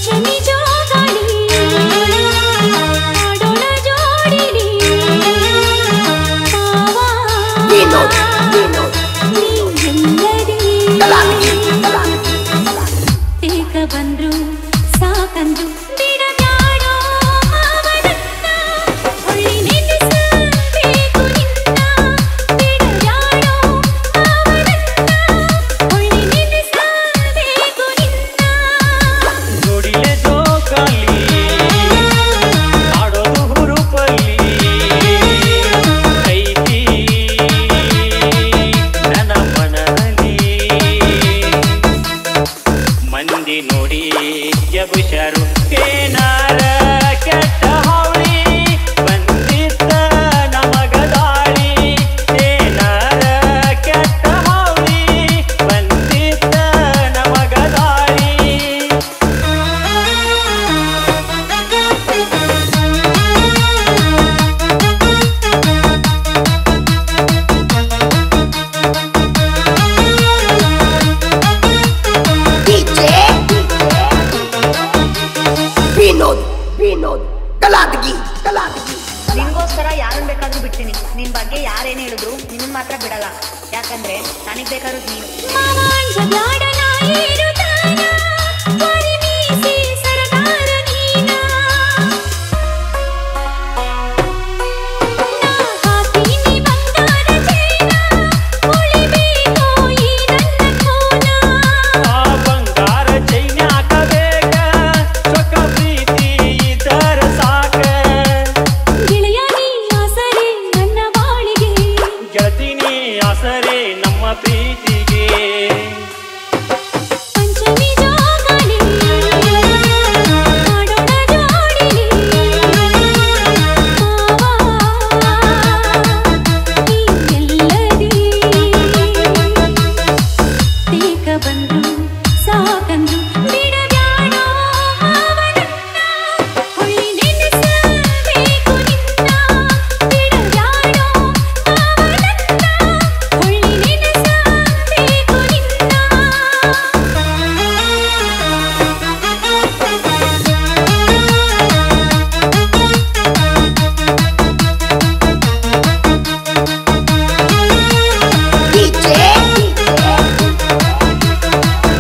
पंचमी जोगाली आडोळ जोडिली मावा विनोद ನೀನೆಲ್ಲರಿ ಏಕ ಬಂದ್ರು ಸಾಕಂದ್ರು ಬಿಡಬ್ಯಾಡೋ ಅವನನ್ನ ಹೊಳ್ಳಿ ನೆನೆಸಬೇಕು ನಿನ್ನ ಬಿಡಬ್ಯಾಡೋ ಅವನನ್ನ ಹೊಳ್ಳಿ ನೆನೆಸಬೇಕು ನಿನ್ನ ಜೋಡಿಲೆ ಜೋಕಾಲಿ ಆಡೋದು ಹುರುಪಲ್ಲಿ ಐತಿ ನನ್ನ ಮನದಲ್ಲಿ ಮಂದಿ ನೋಡಿ ಎಬುಷರು ಏನಾರ ಕೆಟ್ಟ ಹಾವಳಿ ಬಂದಿತ್ತ ನಮಗ ದಾಳಿ ಏನಾರ ಕೆಟ್ಟ ಹಾವಳಿ ಬಂದಿತ್ತ ನಮಗ ದಾಳಿ ವಿನೋದ್ ಕಲಾದಗಿ ನಿನ್ಗೋಸ್ಕರ ಯಾರನ್ನ ಬೇಕಾದ್ರೂ ಬಿಡ್ತೀನಿ. ನಿನ್ ಬಗ್ಗೆ ಯಾರೇನು ಹೇಳಿದ್ರು ನಿನ್ನ ಮಾತ್ರ ಬಿಡಲ್ಲ. ಯಾಕಂದ್ರೆ ನನಗ್ ಬೇಕಾದ್ರೂ ನೀನು. ಆಸರೆ ನಮ್ಮ ಪ್ರೀತಿಗೆ पंचमी जोगाली आडोळ जोडिली मावा ನೀನೆಲ್ಲರಿ ಏಕ ಬಂದ್ರು ಸಾಕಂದ್ರು ಬಿಡಬ್ಯಾಡೋ ಅವನನ್ನ ಹೊಳ್ಳಿ ನೆನೆಸಬೇಕು ನಿನ್ನ ಬಿಡಬ್ಯಾಡೋ ಅವನನ್ನ ಹೊಳ್ಳಿ ನೆನೆಸಬೇಕು ನಿನ್ನ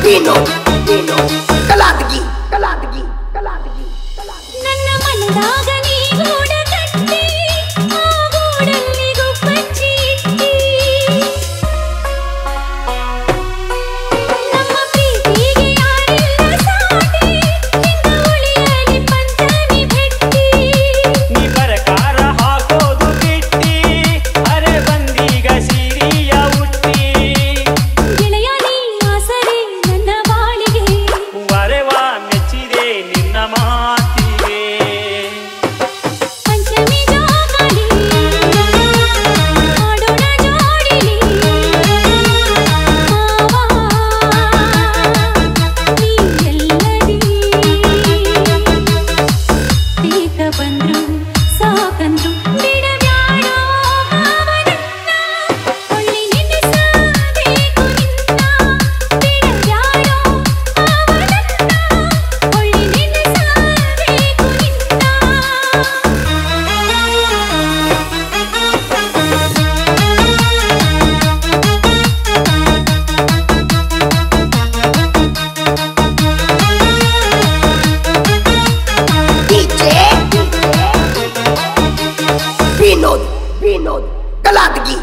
ವಿನೋದ್ ಕಲಾದಗಿ ನನ್ನ ಮನದಾಗ ನೀ ಗೂಡ ಕಟ್ಟಿ ಆ ಗೂಡಲ್ಲಿ ಗುಬ್ಬಚ್ಚಿ ಇಟ್ಟಿ ನಮ್ಮ ಪ್ರೀತಿಗೆ ಯಾರಿಲ್ಲ ಸಾಟಿ ಹಿಂಗ ಉಳಿಯಲಿ ಪಂಚಮಿ ಭೆಟ್ಟಿ ನೀ ಬರಕಾರ ಹಾಕೋದು ಬಿಟ್ಟಿ ಅರೆ ಬಂದೀಗ ಸೀರಿಯ ಉಟ್ಟಿ ಗೆಳೆಯ ನೀ ಆಸರೆ ನನ್ನ ಬಾಳಿಗೆ ವರೆವಾ ಮೆಚ್ಚಿದೆ ನಿನ್ನ ಮಾತಿಗೆ पंचमी जोगाली आडोळ जोडिली मावा ನೀನೆಲ್ಲರಿ ಏಕ ಬಂದ್ರು ಸಾಕಂದ್ರು ಬಿಡಬ್ಯಾಡೋ ಅವನನ್ನ ಹೊಳ್ಳಿ ನೆನೆಸಬೇಕು ನಿನ್ನ ಬಿಡಬ್ಯಾಡೋ ಅವನನ್ನ ಹೊಳ್ಳಿ ನೆನೆಸಬೇಕು ನಿನ್ನ ವಿನೋದ್ ಕಲಾದಗಿ